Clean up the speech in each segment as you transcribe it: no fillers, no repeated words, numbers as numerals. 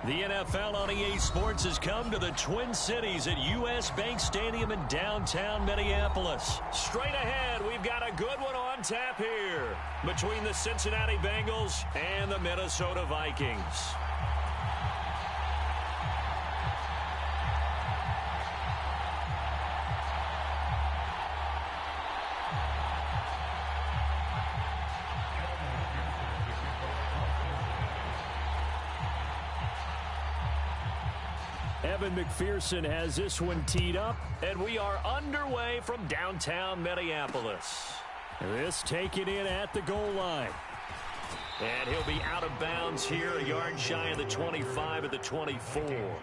The NFL on EA Sports has come to the Twin Cities at U.S. Bank Stadium in downtown Minneapolis. Straight ahead, we've got a good one on tap here between the Cincinnati Bengals and the Minnesota Vikings. Evan McPherson has this one teed up, and we are underway from downtown Minneapolis. This taken in at the goal line. And he'll be out of bounds here, a yard shy of the 25 at the 24.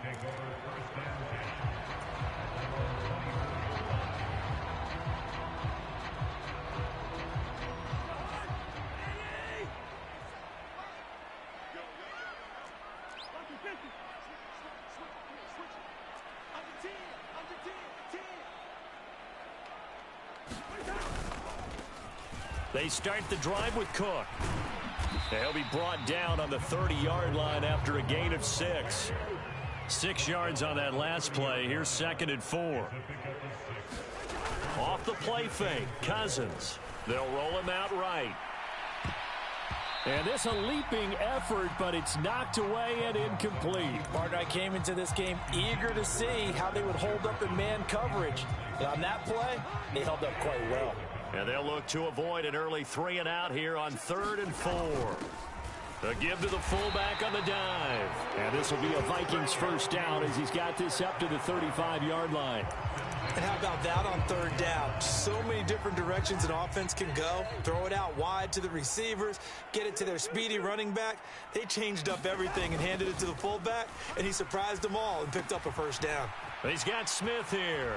They start the drive with Cook. He'll be brought down on the 30-yard line after a gain of 6. 6 yards on that last play. Here's 2nd and 4. Off the play fake, Cousins. They'll roll him out right. And this a leaping effort, but it's knocked away and incomplete. Partner, I came into this game eager to see how they would hold up in man coverage. And on that play, they held up quite well. And they'll look to avoid an early 3 and out here on 3rd and 4. The give to the fullback on the dive. And this will be a Vikings first down as he's got this up to the 35-yard line. And how about that on 3rd down? So many different directions an offense can go. Throw it out wide to the receivers, get it to their speedy running back. They changed up everything and handed it to the fullback, and he surprised them all and picked up a first down. He's got Smith here.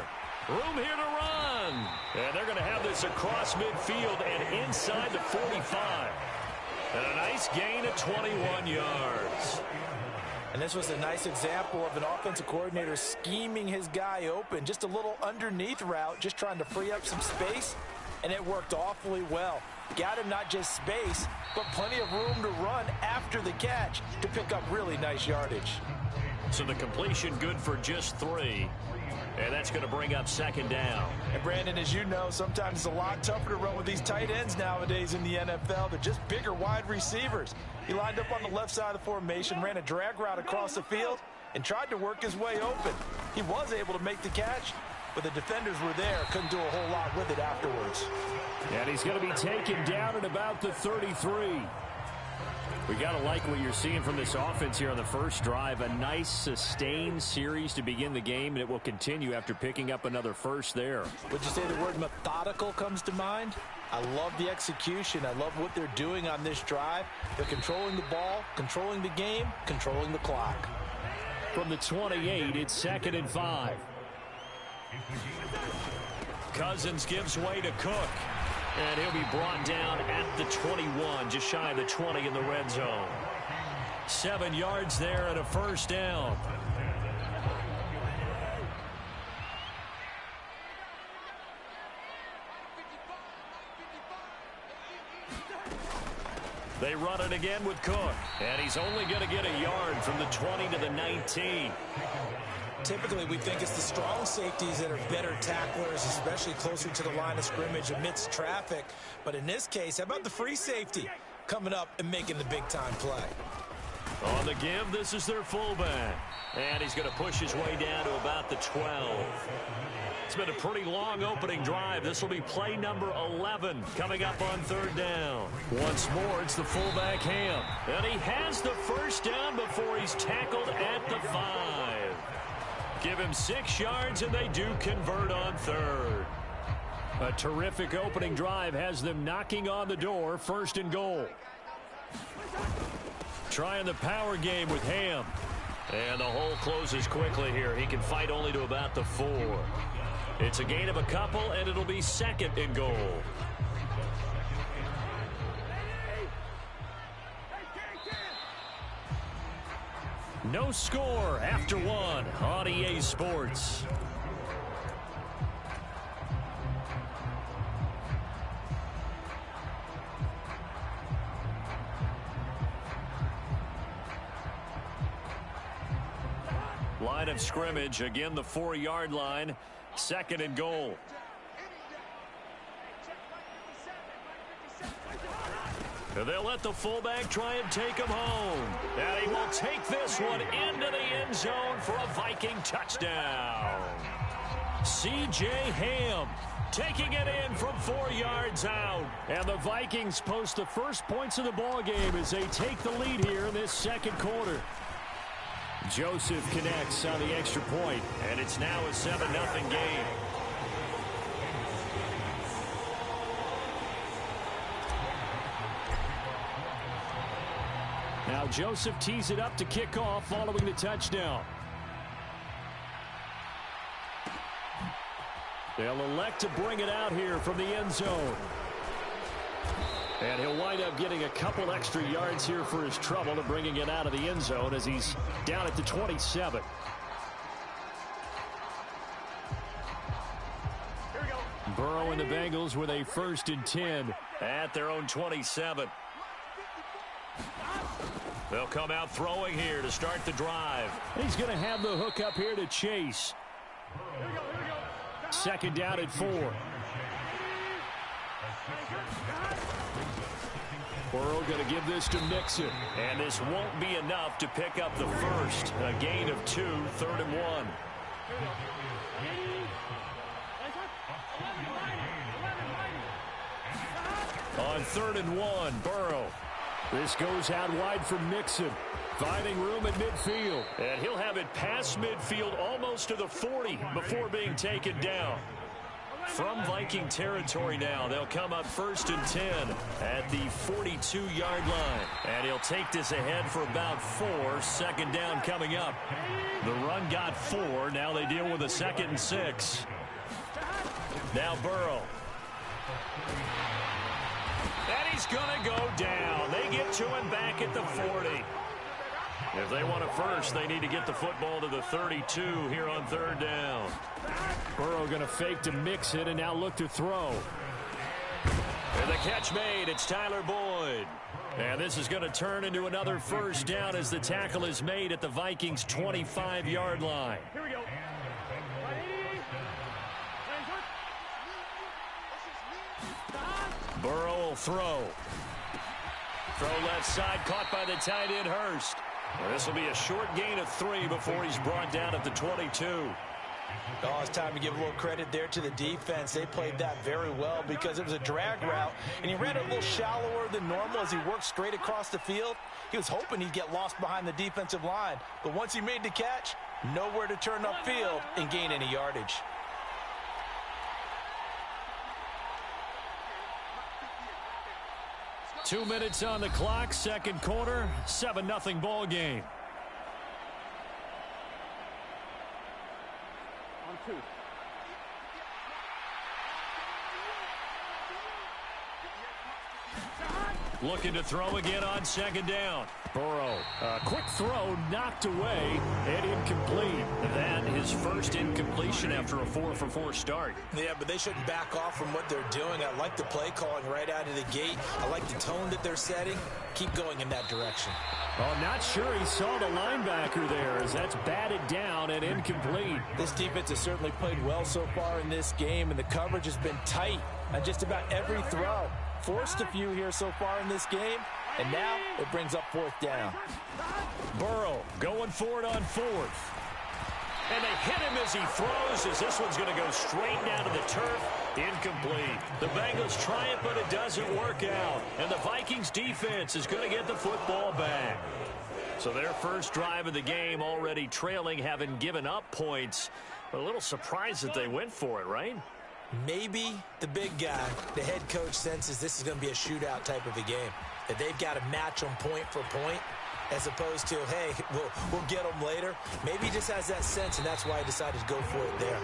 Room here to run. And they're going to have this across midfield and inside the 45. And a nice gain of 21 yards. And this was a nice example of an offensive coordinator scheming his guy open. Just a little underneath route, just trying to free up some space. And it worked awfully well. Got him not just space, but plenty of room to run after the catch to pick up really nice yardage. So the completion good for just 3. And that's going to bring up 2nd down. And Brandon, as you know, sometimes it's a lot tougher to run with these tight ends nowadays in the NFL. They're just bigger wide receivers. He lined up on the left side of the formation, ran a drag route across the field, and tried to work his way open. He was able to make the catch, but the defenders were there. Couldn't do a whole lot with it afterwards. And he's going to be taken down at about the 33. We got to like what you're seeing from this offense here on the first drive. A nice, sustained series to begin the game, and it will continue after picking up another first there. Would you say the word methodical comes to mind? I love the execution. I love what they're doing on this drive. They're controlling the ball, controlling the game, controlling the clock. From the 28, it's 2nd and 5. Cousins gives way to Cook. And he'll be brought down at the 21, just shy of the 20 in the red zone. 7 yards there and a first down. They run it again with Cook. And he's only going to get a yard from the 20 to the 19. Typically, we think it's the strong safeties that are better tacklers, especially closer to the line of scrimmage amidst traffic. But in this case, how about the free safety coming up and making the big-time play? On the give, this is their fullback. And he's going to push his way down to about the 12. It's been a pretty long opening drive. This will be play number 11 coming up on 3rd down. Once more, it's the fullback Ham. And he has the first down before he's tackled at the 5. Give him 6 yards, and they do convert on 3rd. A terrific opening drive has them knocking on the door, 1st and goal. Trying the power game with Ham. And the hole closes quickly here. He can fight only to about the 4. It's a gain of a couple, and it'll be 2nd and goal. No score after 1 on EA Sports. Line of scrimmage, again the 4-yard line, 2nd and goal. They'll let the fullback try and take him home. And he will take this one into the end zone for a Viking touchdown. C.J. Ham taking it in from 4 yards out. And the Vikings post the first points of the ball game as they take the lead here in this 2nd quarter. Joseph connects on the extra point, and it's now a 7-0 game. Now Joseph tees it up to kick off following the touchdown. They'll elect to bring it out here from the end zone. And he'll wind up getting a couple extra yards here for his trouble to bringing it out of the end zone as he's down at the 27. Here we go. Burrow and the Bengals with a 1st and 10 at their own 27. They'll come out throwing here to start the drive. He's going to have the hook up here to Chase. Here we go. 2nd down at 4. Burrow going to give this to Mixon. And this won't be enough to pick up the first. A gain of 2, 3rd and 1. On 3rd and 1, Burrow. This goes out wide for Mixon. Finding room at midfield. And he'll have it past midfield almost to the 40 before being taken down. From Viking territory now, they'll come up 1st and 10 at the 42-yard line. And he'll take this ahead for about 4. 2nd down coming up. The run got 4. Now they deal with a 2nd and 6. Now Burrow. And he's going to go down. They get to him back at the 40. If they want a first, they need to get the football to the 32 here on 3rd down. Burrow going to fake to mix it and now look to throw. And the catch made. It's Tyler Boyd. And this is going to turn into another 1st down as the tackle is made at the Vikings' 25-yard line. Here we go. Burrow will throw. Throw left side, caught by the tight end Hurst. Well, this will be a short gain of 3 before he's brought down at the 22. Oh, it's time to give a little credit there to the defense. They played that very well because it was a drag route, and he ran it a little shallower than normal as he worked straight across the field. He was hoping he'd get lost behind the defensive line, but once he made the catch, nowhere to turn upfield and gain any yardage. Two minutes on the clock, 2nd quarter, 7-0 ball game. On 2. Looking to throw again on 2nd down. Burrow, a quick throw knocked away and incomplete. That his first incompletion after a 4-for-4 start. Yeah, but they shouldn't back off from what they're doing. I like the play calling right out of the gate. I like the tone that they're setting. Keep going in that direction. Oh, not sure he saw the linebacker there as that's batted down and incomplete. This defense has certainly played well so far in this game, and the coverage has been tight on just about every throw. Forced a few here so far in this game, and now it brings up 4th down. Burrow going for it on 4th. And they hit him as he throws, as this one's going to go straight down to the turf. Incomplete. The Bengals try it, but it doesn't work out. And the Vikings defense is going to get the football back. So their first drive of the game already trailing, having given up points. But a little surprised that they went for it, right? Maybe the big guy, the head coach, senses this is going to be a shootout type of a game. That they've got to match them point for point, as opposed to, hey, we'll get them later. Maybe he just has that sense, and that's why he decided to go for it there.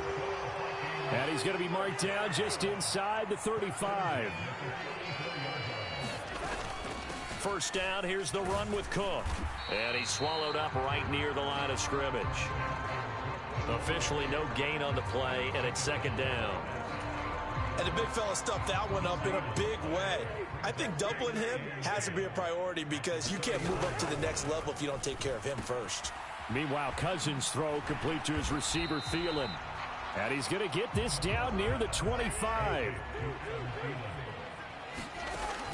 And he's going to be marked down just inside the 35. 1st down, here's the run with Cook. And he's swallowed up right near the line of scrimmage. Officially no gain on the play, and it's 2nd down. And the big fella stuffed that one up in a big way. I think doubling him has to be a priority because you can't move up to the next level if you don't take care of him first. Meanwhile, Cousins' throw complete to his receiver, Thielen. And he's going to get this down near the 25.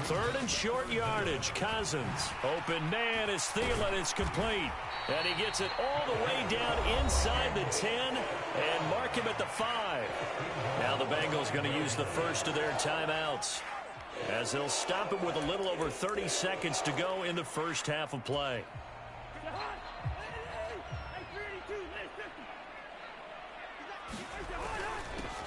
Third and short yardage. Cousins. Open man is Thielen. It's complete. And he gets it all the way down inside the 10 and mark him at the 5. Now the Bengals going to use the first of their timeouts as they'll stop him with a little over 30 seconds to go in the first half of play.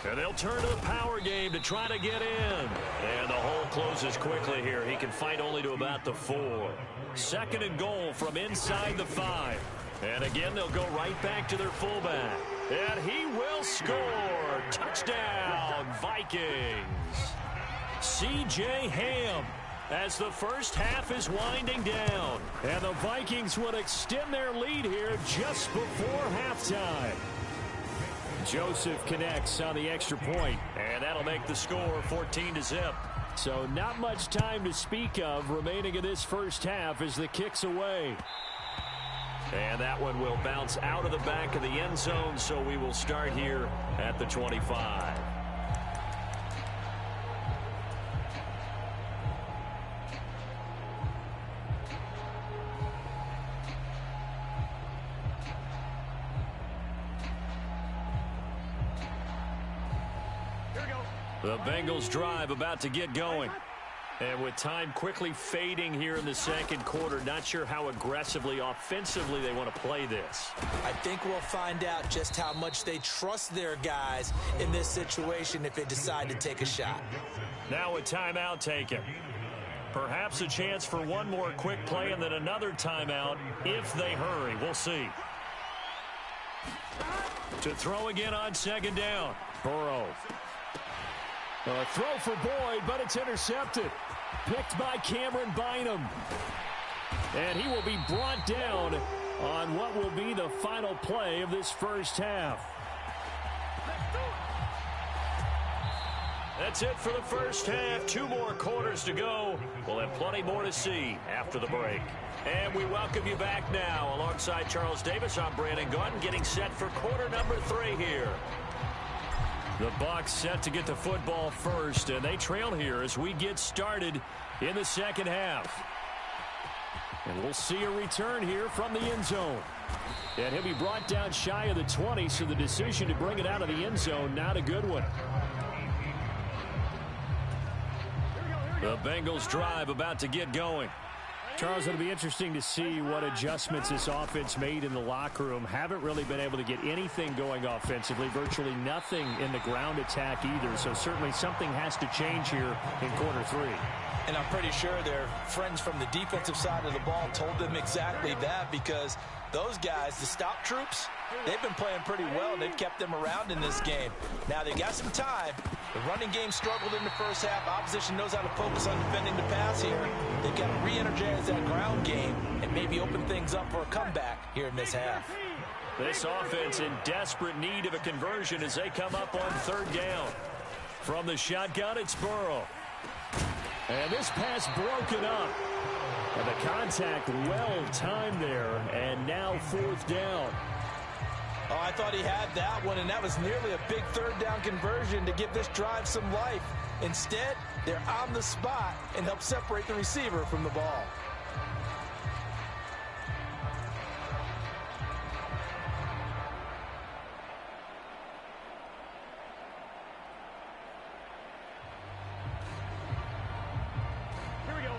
And they'll turn to the power game to try to get in. And the hole closes quickly here. He can fight only to about the 4. Second and goal from inside the 5. And again, they'll go right back to their fullback. And he will score. Touchdown, Vikings. C.J. Ham as the first half is winding down. And the Vikings would extend their lead here just before halftime. Joseph connects on the extra point, and that'll make the score 14-0. So not much time to speak of remaining in this first half as the kick's away. And that one will bounce out of the back of the end zone, so we will start here at the 25. The Bengals drive about to get going. And with time quickly fading here in the second quarter, not sure how aggressively, offensively they want to play this. I think we'll find out just how much they trust their guys in this situation if they decide to take a shot. Now a timeout taken. Perhaps a chance for one more quick play and then another timeout if they hurry. We'll see. To throw again on second down. Burrow. A throw for Boyd, but it's intercepted. Picked by Cameron Bynum. And he will be brought down on what will be the final play of this first half. That's it for the first half. 2 more quarters to go. We'll have plenty more to see after the break. And we welcome you back now. Alongside Charles Davis, I'm Brandon Gaudin, getting set for quarter number 3 here. The Bucs set to get the football first, and they trail here as we get started in the second half. And we'll see a return here from the end zone. And he'll be brought down shy of the 20, so the decision to bring it out of the end zone, not a good one. The Bengals drive about to get going. Charles, it'll be interesting to see what adjustments this offense made in the locker room. Haven't really been able to get anything going offensively, virtually nothing in the ground attack either. So certainly something has to change here in quarter 3. And I'm pretty sure their friends from the defensive side of the ball told them exactly that, because those guys, the stop troops, they've been playing pretty well. They've kept them around in this game. Now they've got some time. The running game struggled in the first half. Opposition knows how to focus on defending the pass here. They've got to re-energize that ground game and maybe open things up for a comeback here in this half. This offense in desperate need of a conversion as they come up on third down. From the shotgun, it's Burrow. And this pass broken up. And the contact well timed there. And now fourth down. Oh, I thought he had that one, and that was nearly a big third down conversion to give this drive some life. Instead, they're on the spot and help separate the receiver from the ball. Here we go.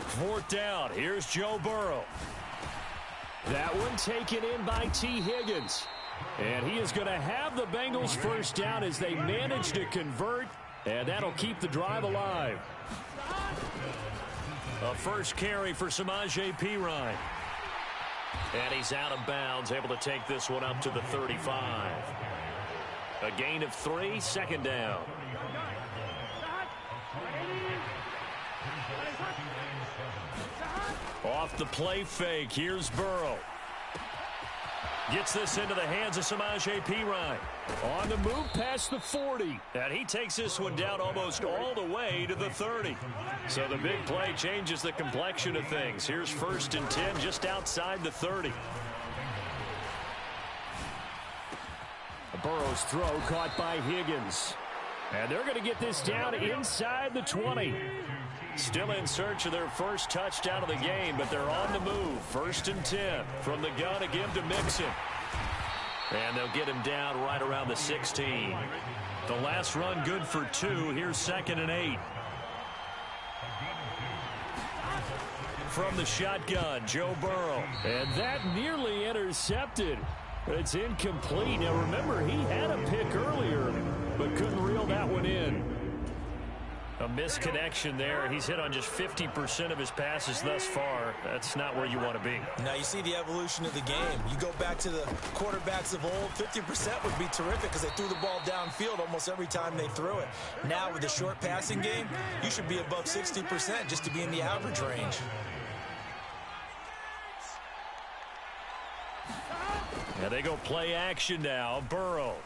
Fourth down. Here's Joe Burrow. That one taken in by T. Higgins. And he is going to have the Bengals first down as they manage to convert. And that'll keep the drive alive. A first carry for Samaje Perine. And he's out of bounds, able to take this one up to the 35. A gain of 3, second down. Off the play fake, here's Burrow. Gets this into the hands of Samaje Perine. On the move past the 40. And he takes this one down almost all the way to the 30. So the big play changes the complexion of things. Here's 1st and 10 just outside the 30. Burrow's throw caught by Higgins. And they're going to get this down inside the 20. Still in search of their first touchdown of the game, but they're on the move. 1st and 10 from the gun again to Mixon. And they'll get him down right around the 16. The last run good for 2. Here's 2nd and 8. From the shotgun, Joe Burrow. And that nearly intercepted. But it's incomplete. Now remember, he had a pick earlier, but couldn't reel that one in. A misconnection there. He's hit on just 50% of his passes thus far. That's not where you want to be. Now you see the evolution of the game. You go back to the quarterbacks of old, 50% would be terrific because they threw the ball downfield almost every time they threw it. Now with the short passing game, you should be above 60% just to be in the average range. And they go play action now. Burrow.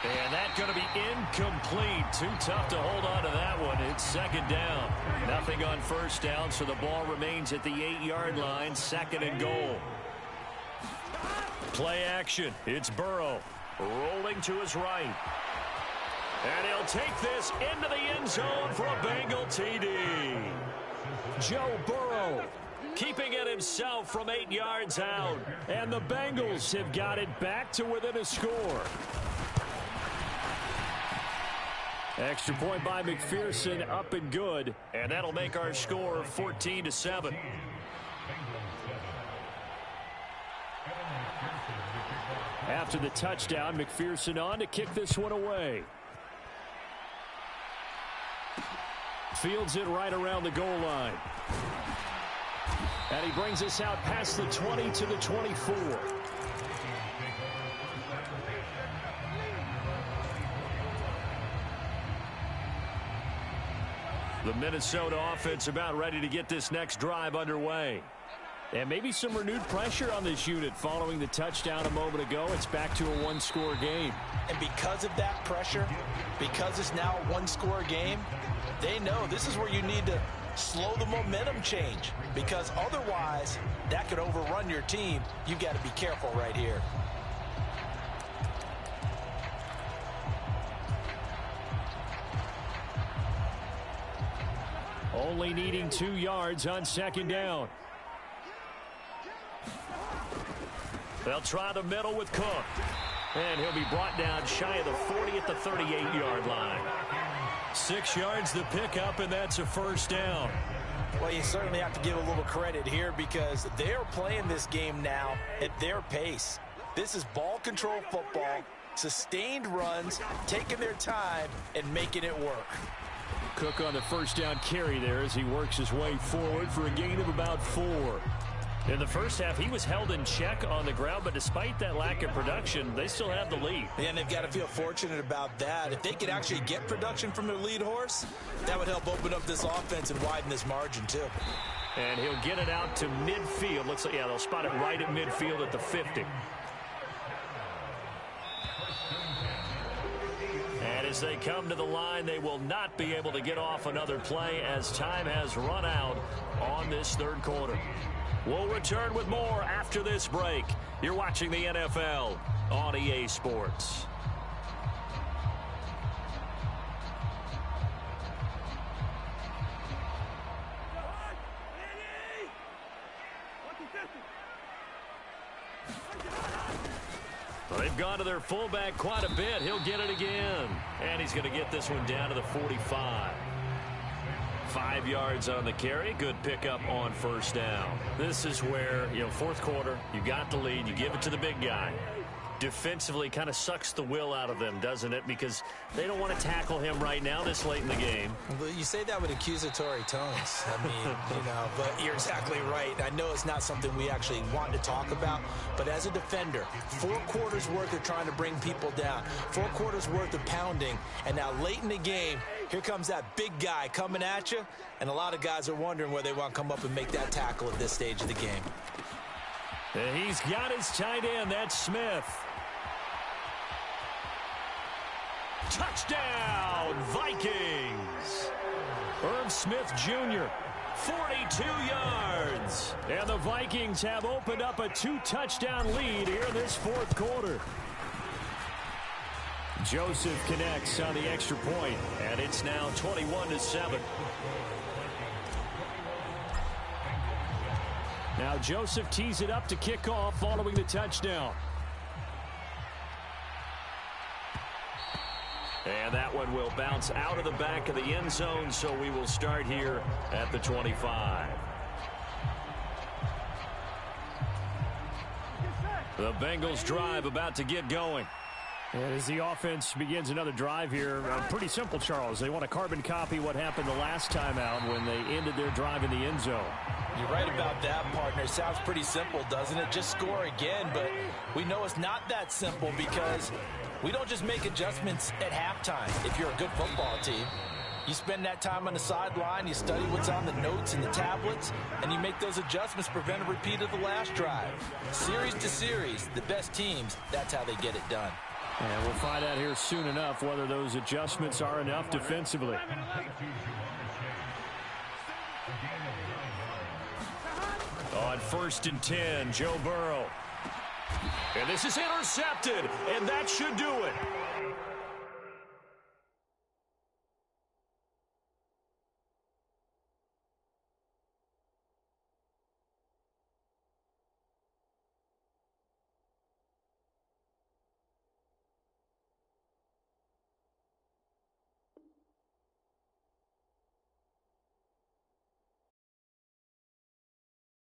And that's going to be incomplete. Too tough to hold on to that one. It's 2nd down. Nothing on 1st down, so the ball remains at the 8-yard line. 2nd and goal. Play action. It's Burrow rolling to his right. And he'll take this into the end zone for a Bengal TD. Joe Burrow keeping it himself from 8 yards out. And the Bengals have got it back to within a score. Extra point by McPherson, up and good. And that'll make our score 14-7. After the touchdown, McPherson on to kick this one away. Fields it right around the goal line. And he brings us out past the 20 to the 24. The Minnesota offense about ready to get this next drive underway. And maybe some renewed pressure on this unit following the touchdown a moment ago. It's back to a one-score game. And because of that pressure, because it's now a one-score game, they know this is where you need to slow the momentum change. Because otherwise, that could overrun your team. You've got to be careful right here. Only needing 2 yards on 2nd down. They'll try the middle with Cook. And he'll be brought down shy of the 40 at the 38-yard line. 6 yards the pickup, and that's a 1st down. Well, you certainly have to give a little credit here because they're playing this game now at their pace. This is ball control football, sustained runs, taking their time, and making it work. Cook on the 1st down carry there as he works his way forward for a gain of about 4. In the first half, he was held in check on the ground, but despite that lack of production, they still have the lead. And they've got to feel fortunate about that. If they could actually get production from their lead horse, that would help open up this offense and widen this margin, too. And he'll get it out to midfield. Looks like, yeah, they'll spot it right at midfield at the 50. And as they come to the line, they will not be able to get off another play as time has run out on this 3rd quarter. We'll return with more after this break. You're watching the NFL on EA Sports. They've gone to their fullback quite a bit. He'll get it again. And he's going to get this one down to the 45. 5 yards on the carry. Good pickup on 1st down. This is where, 4th quarter, you got the lead. You give it to the big guy. Defensively kind of sucks the will out of them, doesn't it? Because they don't want to tackle him right now this late in the game. Well, you say that with accusatory tones. I mean, but you're exactly right. I know it's not something we actually want to talk about, but as a defender, 4 quarters worth of trying to bring people down, 4 quarters worth of pounding, and now late in the game, here comes that big guy coming at you, and a lot of guys are wondering where they want to come up and make that tackle at this stage of the game. And he's got his tight end. That's Smith. Touchdown, Vikings. Irv Smith Jr., 42 yards. And the Vikings have opened up a 2-touchdown lead here in this fourth quarter. Joseph connects on the extra point, and it's now 21-7. Now Joseph tees it up to kick off following the touchdown. And that one will bounce out of the back of the end zone, so we will start here at the 25. The Bengals drive about to get going. And as the offense begins another drive here, pretty simple, Charles. They want to carbon copy what happened the last time out when they ended their drive in the end zone. You're right about that, partner. Sounds pretty simple, doesn't it? Just score again, but we know it's not that simple because we don't just make adjustments at halftime if you're a good football team. You spend that time on the sideline, you study what's on the notes and the tablets, and you make those adjustments to prevent a repeat of the last drive. Series to series, the best teams, that's how they get it done. And we'll find out here soon enough whether those adjustments are enough defensively. On 1st and 10, Joe Burrow. And this is intercepted, and that should do it.